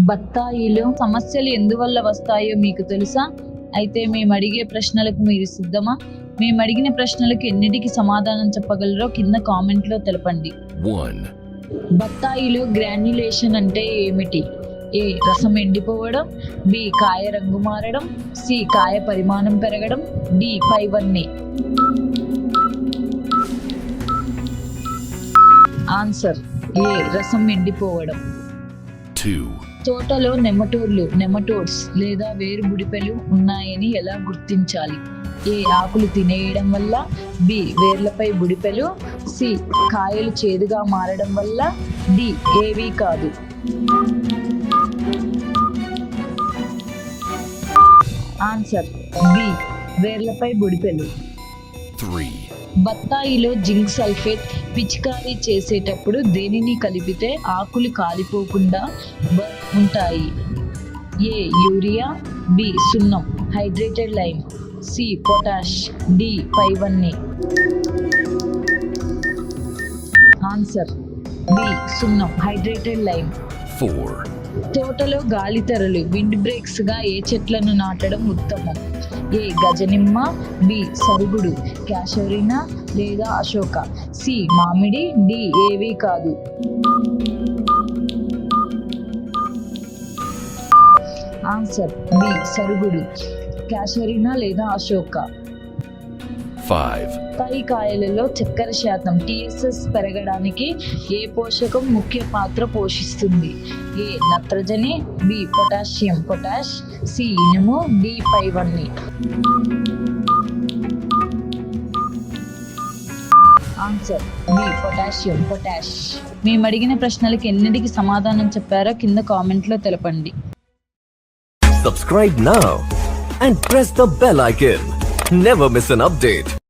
బత్తాయిలో సమస్యలు ఎందువల్ల వస్తాయో మీకు తెలుసా? అయితే మేము అడిగే ప్రశ్నలకు మీరు సిద్ధమా? మేము అడిగిన ప్రశ్నలకు ఎన్నిటికి సమాధానం చెప్పగలరో కింద కామెంట్లో తెలపండి. 1, బత్తాయిలో గ్రాన్యులేషన్ అంటే ఏమిటి? ఏ. రసం ఎండిపోవడం. బి. కాయ రంగు మారడం. సి. కాయ పరిమాణం పెరగడం. డి. పైవన్నీ. ఆన్సర్ ఏ. రసం ఎండిపోవడం. 2, తోటలో నెమటోడ్స్ లేదా వేరు బుడిపెలు ఉన్నాయని ఎలా గుర్తించాలి? ఏ. ఆకులు తినేయడం వల్ల. బి. వేర్లపై బుడిపెలు. సి. కాయలు చేదుగా మారడం వల్ల. డి. ఏవీ కాదు. Answer B. వేర్లపై బుడిపెలు. 3, బత్తాయిలో జింక్ సల్ఫేట్ పిచికారీ చేసేటప్పుడు దేనిని కలిపితే ఆకులు కాలిపోకుండా ఉంటాయి? ఏ. యూరియా. బి. సున్నం hydrated lime. C. Potash. D. పైవన్నీ. Answer B. సున్నం హైడ్రేటెడ్ లైమ్. 4, తోటలో గాలితెరలు విండ్ బ్రేక్స్ గా ఏ చెట్లను నాటడం ఉత్తమం? ఏ. గజనిమ్మ. బి. సరుగుడు క్యాషోరినా లేదా అశోక. సి. మామిడి. డి. ఏవీ కాదు. Answer B. సరుగుడు క్యాషోరినా లేదా అశోక. 5, పై కాయలలో చక్కెర శాతం TSS పెరగడానికి ఏ పోషకం ముఖ్య పాత్ర పోషిస్తుంది? ఏ. నత్రజని. బి. Potassium potash. సి. ఇనుము. డి. పైవన్నీ. Answer B. Potassium potash. మేము అడిగిన ప్రశ్నలకు ఎన్నిటికి సమాధానం చెప్పారో కింద కామెంట్లో తెలపండి. Subscribe now and press the bell icon. Never miss an update.